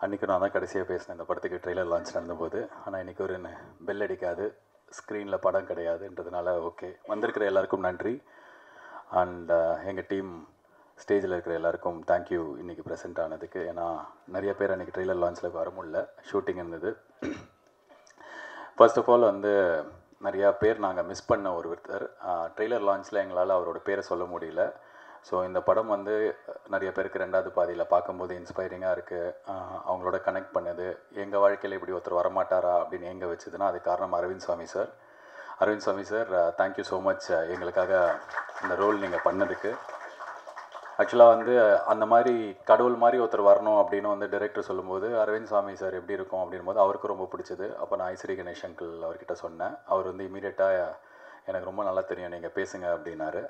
அன்றைக்கி நான் தான் கடைசியாக பேசினேன் இந்த படத்துக்கு ட்ரெய்லர் லான்ச் நடந்தபோது. ஆனால் இன்றைக்கி ஒரு பெல் அடிக்காது, ஸ்க்ரீனில் படம் கிடையாதுன்றதுனால ஓகே. வந்திருக்கிற எல்லாருக்கும் நன்றி. அண்ட் எங்கள் டீம் ஸ்டேஜில் இருக்கிற எல்லாருக்கும் தேங்க்யூ இன்றைக்கி ப்ரெசென்ட் ஆனதுக்கு. ஏன்னா நிறைய பேர் அன்றைக்கி ட்ரெய்லர் லான்ச்சில் வர முடியல, ஷூட்டிங் இருந்தது. ஃபர்ஸ்ட் ஆஃப் ஆல் நிறையா பேர் நாங்கள் மிஸ் பண்ண ஒருத்தர். ட்ரெய்லர் லான்ச்சில் எங்களால் அவரோட பேரை சொல்ல முடியல. ஸோ இந்த படம் நிறைய பேருக்கு ரெண்டாவது பாதியில் பார்க்கும்போது இன்ஸ்பைரிங்காக இருக்குது. அவங்களோட கனெக்ட் பண்ணுது. எங்கள் வாழ்க்கையில் இப்படி ஒருத்தர் வரமாட்டாரா அப்படின்னு எங்கே வச்சுதுன்னா அது காரணம் அரவிந்த் சாமி சார். அரவிந்த் சாமி சார், தேங்க்யூ ஸோ மச் எங்களுக்காக இந்த ரோல் நீங்கள் பண்ணதுக்கு. ஆக்சுவலாக அந்த மாதிரி கடவுள் மாதிரி ஒருத்தர் வரணும் அப்படின்னு டைரக்டர் சொல்லும்போது அரவிந்த் சாமி சார் எப்படி இருக்கும் அப்படின்போது அவருக்கு ரொம்ப பிடிச்சது. அப்போ நான் ஐஸ்வரி கணேஷ் அங்கிள் அவர்கிட்ட சொன்னேன். அவர் இமீடியட்டாக எனக்கு ரொம்ப நல்லா தெரியும், நீங்கள் பேசுங்க அப்படின்னாரு.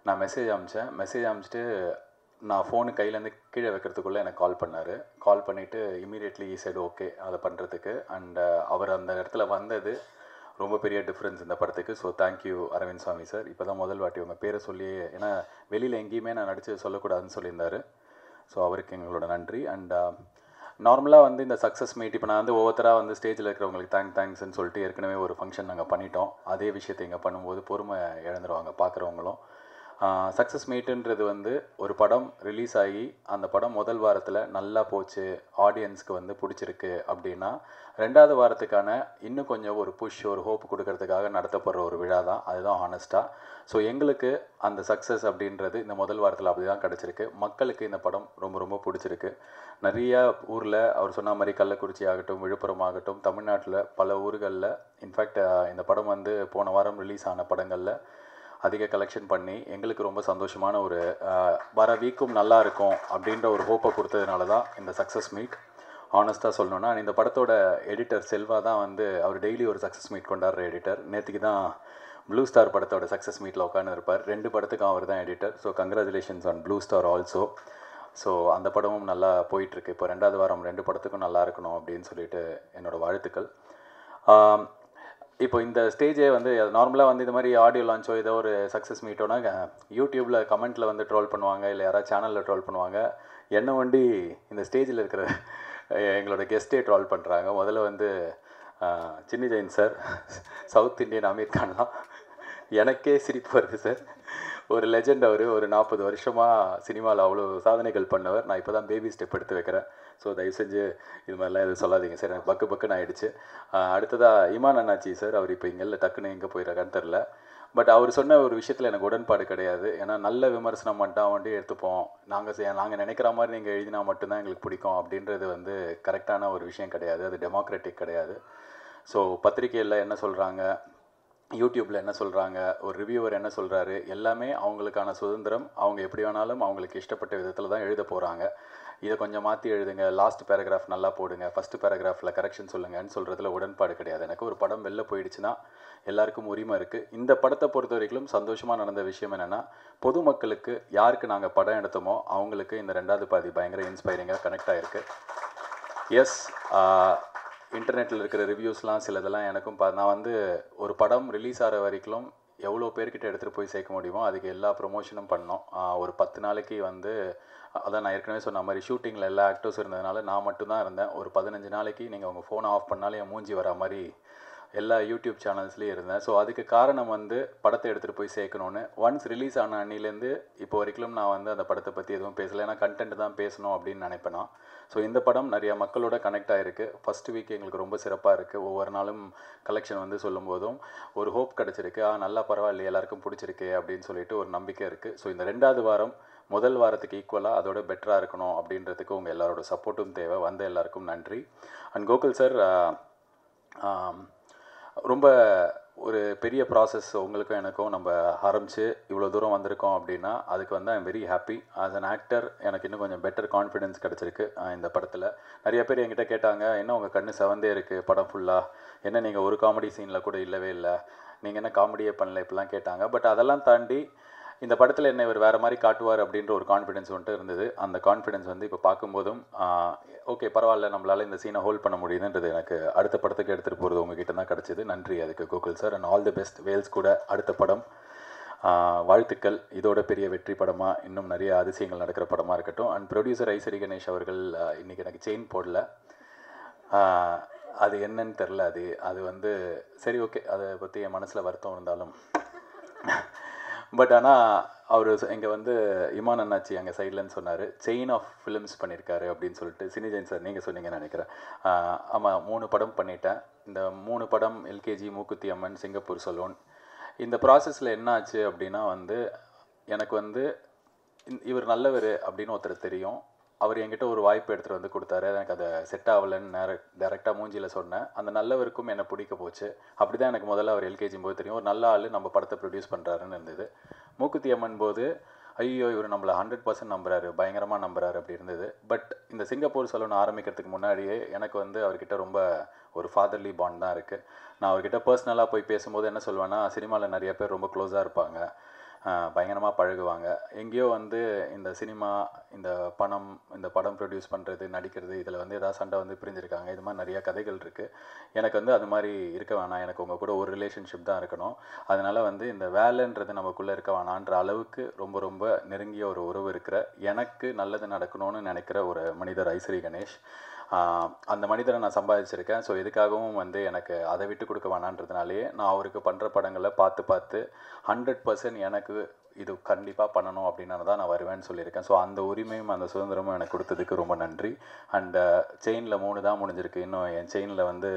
நான் மெசேஜ் அனுப்பிச்சிட்டு நான் ஃபோனு கையிலேருந்து கீழே வைக்கிறதுக்குள்ளே எனக்கு கால் பண்ணார். கால் பண்ணிவிட்டு இமீடியட்லி சைடு ஓகே அதை பண்ணுறதுக்கு. அண்ட் அவர் அந்த இடத்துல வந்தது ரொம்ப பெரிய டிஃப்ரென்ஸ் இந்த படத்துக்கு. ஸோ தேங்க்யூ அரவிந்த் சாமி சார். இப்போ தான் முதல் வாட்டி உங்கள் பேரை சொல்லி, ஏன்னா வெளியில் எங்கேயுமே நான் நடித்து சொல்லக்கூடாதுன்னு சொல்லியிருந்தார். ஸோ அவருக்கு எங்களோட நன்றி. அண்ட் நார்மலாக இந்த சக்ஸஸ் மீட் இப்போ நான் ஒவ்வொருத்தராக ஸ்டேஜில் இருக்கிறவங்களுக்கு தேங்க்ஸ்ன்னு சொல்லிட்டு ஏற்கனவே ஒரு ஃபங்க்ஷன் நாங்கள் பண்ணிட்டோம். அதே விஷயத்தை இங்கே பண்ணும்போது பொறுமை இழந்துருவாங்க பார்க்குறவங்களும். சக்ஸஸ் மீட்டுன்றது ஒரு படம் ரிலீஸ் ஆகி அந்த படம் முதல் வாரத்தில் நல்லா போச்சு, ஆடியன்ஸ்க்கு பிடிச்சிருக்கு அப்படின்னா ரெண்டாவது வாரத்துக்கான இன்னும் கொஞ்சம் ஒரு புஷ், ஒரு ஹோப் கொடுக்கறதுக்காக நடத்தப்படுற ஒரு விழா தான். அதுதான் ஹானஸ்ட்டாக. ஸோ எங்களுக்கு அந்த சக்ஸஸ் அப்படின்றது இந்த முதல் வாரத்தில் அப்படி தான் கிடச்சிருக்கு. மக்களுக்கு இந்த படம் ரொம்ப ரொம்ப பிடிச்சிருக்கு. நிறையா ஊரில் அவர் சொன்ன மாதிரி கள்ளக்குறிச்சி ஆகட்டும், விழுப்புரம் ஆகட்டும், தமிழ்நாட்டில் பல ஊர்களில் இன்ஃபேக்ட் இந்த படம் போன வாரம் ரிலீஸ் ஆன படங்களில் அதிக கலெக்ஷன் பண்ணி எங்களுக்கு ரொம்ப சந்தோஷமான ஒரு வர வீக்கும் நல்லா இருக்கும் அப்படின்ற ஒரு ஹோப்பை கொடுத்ததுனால தான் இந்த சக்ஸஸ் மீட். ஆனஸ்ட்டாக சொல்லணுன்னா இந்த படத்தோட எடிட்டர் செல்வா தான் அவர் டெய்லி ஒரு சக்ஸஸ் மீட் கொண்டாடுற எடிட்டர். நேற்றுக்கு தான் ப்ளூ ஸ்டார் படத்தோட சக்ஸஸ் மீட்டில் உட்காந்து இருப்பார். 2 படத்துக்கும் அவர் தான் editor. So congratulations on blue star also. So அந்த படமும் நல்லா போயிட்டுருக்கு. இப்போ 2வது வாரம் 2 படத்துக்கும் நல்லா இருக்கணும் அப்படின்னு சொல்லிட்டு என்னோடய வாழ்த்துக்கள். இப்போ இந்த ஸ்டேஜே நார்மலாக இந்த மாதிரி ஆடியோ லான்ச்சோ ஏதோ ஒரு சக்ஸஸ் மீட்டோனா யூடியூப்பில் கமெண்ட்டில் ட்ரோல் பண்ணுவாங்க, இல்லை யாராவது சேனலில் ட்ரோல் பண்ணுவாங்க. என்ன இந்த ஸ்டேஜில் இருக்கிற எங்களோட கெஸ்ட்டே ட்ரோல் பண்ணுறாங்க. முதல்ல Chinni Jain sir, South Indian Aamir கான்லாம் எனக்கே சிரிப்பு வருது சார். ஒரு லெஜெண்ட் அவர். ஒரு 40 வருஷமாக சினிமாவில் அவ்வளோ சாதனைகள் பண்ணவர். நான் இப்போ தான் பேபி ஸ்டெப் எடுத்து வைக்கிறேன். ஸோ தயவு செஞ்சு இது மாதிரிலாம் எதுவும் சொல்லாதீங்க சார். எனக்கு பக்குன்னு ஆகிடுச்சு. அடுத்ததாக இமான் அண்ணாச்சி சார், அவர் இப்போ இங்கே இல்லை, டக்குன்னு எங்கே போயிடறான்னு தெரில. பட் அவர் சொன்ன ஒரு விஷயத்தில் எனக்கு உடன்பாடு கிடையாது. ஏன்னா நல்ல விமர்சனம் மட்டும் எடுத்துப்போம், நாங்கள் நினைக்கிற மாதிரி நீங்கள் எழுதினா மட்டும்தான் எங்களுக்கு பிடிக்கும் அப்படின்றது கரெக்டான ஒரு விஷயம் கிடையாது. அது டெமோக்ராட்டிக் கிடையாது. ஸோ பத்திரிகையில் என்ன சொல்கிறாங்க, யூடியூப்பில் என்ன சொல்கிறாங்க, ஒரு ரிவ்யூவர் என்ன சொல்கிறாரு, எல்லாமே அவங்களுக்கான சுதந்திரம். அவங்க எப்படி வேணாலும் அவங்களுக்கு இஷ்டப்பட்ட விதத்தில் தான் எழுத போகிறாங்க. இதை கொஞ்சம் மாற்றி எழுதுங்க, லாஸ்ட் பேராகிராஃப் நல்லா போடுங்க, ஃபஸ்ட்டு பேராகிராஃபில் கரெக்ஷன் சொல்லுங்கன்னு சொல்கிறதுல உடன்பாடு கிடையாது. எனக்கு ஒரு படம் வெளில போயிடுச்சுன்னா எல்லாருக்கும் உரிமை இருக்குது. இந்த படத்தை பொறுத்த வரைக்கும் சந்தோஷமாக நடந்த விஷயம் என்னென்னா, பொதுமக்களுக்கு யாருக்கு நாங்கள் படம் எடுத்தோமோ அவங்களுக்கு இந்த 2வது பாதி பயங்கர இன்ஸ்பைரிங்காக கனெக்ட் ஆகிருக்கு. எஸ், இன்டர்நெட்டில் இருக்கிற ரிவ்யூஸ்லாம் சிலதெல்லாம் எனக்கும் நான் ஒரு படம் ரிலீஸ் ஆகிற வரைக்கும் எவ்வளோ பேர்கிட்ட எடுத்துகிட்டு போய் சேர்க்க முடியுமோ அதுக்கு எல்லா ப்ரொமோஷனும் பண்ணோம். ஒரு 10 நாளைக்கு அதான் நான் ஏற்கனவே சொன்ன மாதிரி ஷூட்டிங்கில் எல்லா ஆக்டர்ஸ் இருந்ததுனால நான் மட்டும்தான் இருந்தேன். ஒரு 15 நாளைக்கு நீங்கள் உங்கள் ஃபோனை ஆஃப் பண்ணாலே என் மூஞ்சி வர மாதிரி எல்லா யூடியூப் சேனல்ஸ்லேயும் இருந்தேன். ஸோ அதுக்கு காரணம் படத்தை எடுத்துகிட்டு போய் சேர்க்கணுன்னு. ஒன்ஸ் ரிலீஸ் ஆன அன்னிலேருந்து இப்போ வரைக்கும் நான் அந்த படத்தை பற்றி எதுவும் பேசலை. ஏன்னா கண்டென்ட் தான் பேசணும் அப்படின்னு நினைப்பேன் நான். ஸோ இந்த படம் நிறையா மக்களோட கனெக்ட் ஆகிருக்கு. ஃபஸ்ட்டு வீக் எங்களுக்கு ரொம்ப சிறப்பாக இருக்குது. ஒவ்வொரு நாளும் கலெக்ஷன் சொல்லும் போதும் ஒரு ஹோப் கிடச்சிருக்கு. நல்லா பரவாயில்லையே, எல்லாருக்கும் பிடிச்சிருக்கு அப்படின்னு சொல்லிட்டு ஒரு நம்பிக்கை இருக்குது. ஸோ இந்த 2வது வாரம் முதல் வாரத்துக்கு ஈக்குவலாக அதோட பெட்டராக இருக்கணும் அப்படின்றதுக்கு உங்கள் எல்லாரோட சப்போர்ட்டும் தேவை. எல்லாருக்கும் நன்றி. அண்ட் கோகுல் சார், ரொம்ப ஒரு பெரிய ப்ராசஸ் உங்களுக்கும் எனக்கும் நம்ம ஆரம்பித்து இவ்வளோ தூரம் வந்திருக்கோம் அப்படின்னா அதுக்கு I am very happy. As an actor எனக்கு இன்னும் கொஞ்சம் பெட்டர் கான்ஃபிடென்ஸ் கிடச்சிருக்கு இந்த படத்தில். நிறைய பேர் என்கிட்ட கேட்டாங்க, என்ன உங்கள் கண்ணு செவந்தே இருக்குது படம் ஃபுல்லாக, என்ன நீங்கள் ஒரு காமெடி சீனில் கூட இல்லவே இல்லை, நீங்கள் என்ன காமெடியே பண்ணல, இப்படிலாம் கேட்டாங்க. பட் அதெல்லாம் தாண்டி இந்த படத்தில் என்ன இவர் வேறு மாதிரி காட்டுவார் அப்படின்ற ஒரு கான்ஃபிடென்ஸ் இருந்தது. அந்த கான்ஃபிடென்ஸ் இப்போ பார்க்கும்போதும் ஓகே பரவாயில்ல, நம்மளால் இந்த சீனை ஹோல்ட் பண்ண முடியுதுன்றது எனக்கு அடுத்த படத்துக்கு எடுத்துகிட்டு போகிறது உங்ககிட்ட தான் கிடச்சிது. நன்றி அதுக்கு Gokul sir. And all the best. Vels கூட அடுத்த படம் வாழ்த்துக்கள். இதோட பெரிய வெற்றி படமாக இன்னும் நிறைய அதிசயங்கள் நடக்கிற படமாக இருக்கட்டும். அண்ட் ப்ரொடியூசர் ஐசரி கணேஷ் அவர்கள் இன்றைக்கி எனக்கு செயின் போடல. அது என்னன்னு தெரில. அது வந்து சரி, ஓகே, அதை பற்றி என் மனசில் வருத்தம் இருந்தாலும் பட் ஆனால் அவர் இங்கே வந்து இமான் அண்ணாச்சி அங்கே சைட்லன்னு சொன்னார், செயின் ஆஃப் ஃபிலிம்ஸ் பண்ணியிருக்காரு அப்படின்னு சொல்லிட்டு. சினிஜெயின் சார் நீங்கள் சொன்னீங்கன்னு நினைக்கிறேன். ஆமாம், 3 படம் பண்ணிட்டேன். இந்த 3 படம் LKG, Mookuthi Amman, Singapore salon. இந்த ப்ராசஸில் என்ன ஆச்சு அப்படின்னா வந்து எனக்கு வந்து இவர் நல்லவர் அப்படின்னு ஒருத்தர் தெரியும். அவர் என்கிட்ட ஒரு வாய்ப்பு எடுத்துகிட்டு வந்து கொடுத்தாரு. எனக்கு அதை செட் ஆகலைன்னு டேரெக்டாக மூஞ்சியில் சொன்னேன். அந்த நல்லவருக்கும் என்னை பிடிக்க போச்சு. அப்படி தான் எனக்கு முதல்ல அவர் எல்கேஜியும் போது தெரியும், ஒரு நல்ல ஆள் நம்ம படத்தை ப்ரொடியூஸ் பண்ணுறாருன்னு இருந்தது. மூக்குத்தி அம்மன் போது ஐயோ இவர் நம்மளை 100% நம்புறாரு, பயங்கரமாக நம்புறாரு அப்படி இருந்தது. பட் இந்த சிங்கப்பூர் சலூன் ஆரம்பிக்கிறதுக்கு முன்னாடியே எனக்கு வந்து அவர்கிட்ட ரொம்ப ஒரு ஃபாதர்லி பாண்ட் தான் இருக்குது. நான் அவர்கிட்ட பர்சனலாக போய் பேசும்போது என்ன சொல்லுவேன்னா, சினிமாவில் நிறைய பேர் ரொம்ப க்ளோஸாக இருப்பாங்க, பயங்கரமாக பழகுவாங்க. எங்கேயோ வந்து இந்த சினிமா, இந்த பணம், இந்த படம் ப்ரொடியூஸ் பண்ணுறது, நடிக்கிறது, இதில் வந்து ஏதாவது சண்டை வந்து பிரிஞ்சிருக்காங்க. இது மாதிரி நிறையா கதைகள் இருக்குது. எனக்கு வந்து அது மாதிரி இருக்க வேணாம், எனக்கு உங்கள் கூட ஒரு ரிலேஷன்ஷிப் தான் இருக்கணும். அதனால் வந்து இந்த வேலைன்றது நமக்குள்ளே இருக்க வேணான்ற அளவுக்கு ரொம்ப ரொம்ப நெருங்கிய ஒரு உறவு இருக்கிற, எனக்கு நல்லது நடக்கணும்னு நினைக்கிற ஒரு மனிதர் ஐசரி கணேஷ். அந்த மனிதரை நான் சம்பாதிச்சிருக்கேன். ஸோ எதுக்காகவும் வந்து எனக்கு அதை விட்டு கொடுக்க வேணான்றதுனாலேயே நான் அவருக்கு பண்ணுற படங்களை பார்த்து 100% எனக்கு இது கண்டிப்பாக பண்ணணும் அப்படின்னு தான் நான் வருவேன்னு சொல்லியிருக்கேன். ஸோ அந்த உரிமையும் அந்த சுதந்திரமும் எனக்கு கொடுத்ததுக்கு ரொம்ப நன்றி. அண்ட் செயினில் 3 தான் முடிஞ்சிருக்கு. இன்னும் என் செயினில் வந்து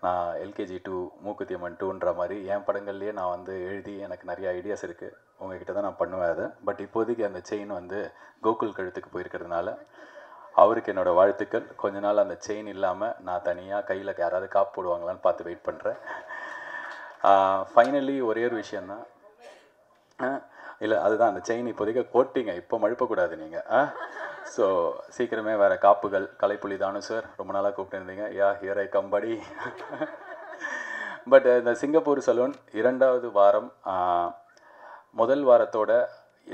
நான் எல்கேஜி 2, மூக்குத்தி அம்மன் 2ன்ற மாதிரி என் படங்கள்லேயே நான் வந்து எழுதி எனக்கு நிறைய ஐடியாஸ் இருக்குது. உங்ககிட்ட தான் நான் பண்ணுவேன் அதை. பட் இப்போதைக்கு அந்த செயின் வந்து கோகுல் கழுத்துக்கு போயிருக்கிறதுனால அவருக்கு என்னோடய வாழ்த்துக்கள். கொஞ்ச நாள் அந்த செயின் இல்லாமல் நான் தனியாக கையில் யாராவது காப்பு போடுவாங்களான்னு பார்த்து வெயிட் பண்ணுறேன். ஃபைனலி ஒரே ஒரு விஷயந்தான், இல்லை அதுதான், அந்த செயின் இப்போதைக்கு போட்டிங்க, இப்போ மழுப்பக்கூடாது நீங்கள். ஸோ சீக்கிரமே வேறு காப்புகள். கலைப்புலி தானு சார் ரொம்ப நாளாக கூப்பிட்டுருந்தீங்க. ஹியர் ஐ கம் படி. பட் இந்த சிங்கப்பூர் சலூன் 2வது வாரம் முதல் வாரத்தோட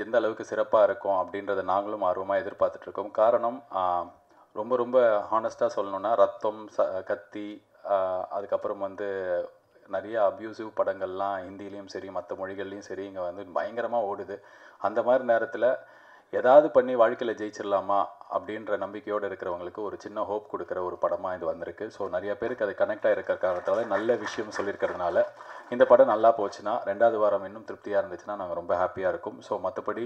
எந்த அளவுக்கு சிறப்பாக இருக்கும் அப்படின்றத நாங்களும் ஆர்வமாக எதிர்பார்த்துட்ருக்கோம். காரணம், ரொம்ப ரொம்ப ஹானஸ்ட்டாக சொல்லணுன்னா, ரத்தம், கத்தி, அதுக்கப்புறம் வந்து நிறைய அப்யூசிவ் படங்கள்லாம் ஹிந்திலையும் சரி மற்ற மொழிகள்லையும் சரி இங்கே வந்து பயங்கரமாக ஓடுது. அந்த மாதிரி நேரத்தில் ஏதாவது பண்ணி வாழ்க்கையில் ஜெயிச்சிடலாமா அப்படின்ற நம்பிக்கையோடு இருக்கிறவங்களுக்கு ஒரு சின்ன ஹோப் கொடுக்குற ஒரு படமாக இது வந்திருக்கு. ஸோ நிறைய பேருக்கு அது கனெக்ட் ஆகிருக்கிற காரணத்தால் நல்ல விஷயம் சொல்லியிருக்கிறதுனால இந்த படம் நல்லா போச்சுன்னா, 2வது வாரம் இன்னும் திருப்தியாக இருந்துச்சுன்னா நாங்கள் ரொம்ப ஹாப்பியாக இருக்கும். ஸோ மற்றபடி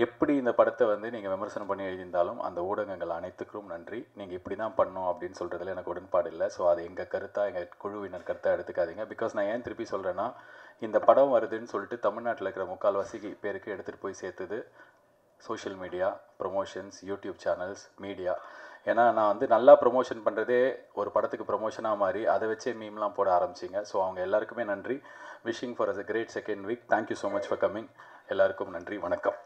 எப்படி இந்த படத்தை வந்து நீங்கள் விமர்சனம் பண்ணி எழுதியிருந்தாலும் அந்த ஊடகங்கள் அனைத்துக்கும் நன்றி. நீங்கள் இப்படி தான் பண்ணணும் அப்படின்னு சொல்கிறதுல எனக்கு உடன்பாடு இல்லை. ஸோ அது எங்கள் கருத்தாக, எங்கள் குழுவினர் கருத்தாக எடுத்துக்காதீங்க. பிகாஸ் நான் ஏன் திருப்பி சொல்கிறேன்னா, இந்த படம் வருதுன்னு சொல்லிட்டு தமிழ்நாட்டில் இருக்கிற முக்கால்வாசி பேருக்கு எடுத்துகிட்டு போய் சேர்த்துது social media, promotions, YouTube channels, media. ஏன்னா நான் வந்து நல்லா ப்ரொமோஷன் பண்ணுறதே ஒரு படத்துக்கு ப்ரொமோஷனாக மாறி அதை வச்சே மீம்லாம் போட ஆரம்பிச்சிங்க. ஸோ அவங்க எல்லாருக்குமே நன்றி. Wishing for us a great second week. Thank you so much for coming. எல்லாருக்கும் நன்றி, வணக்கம்.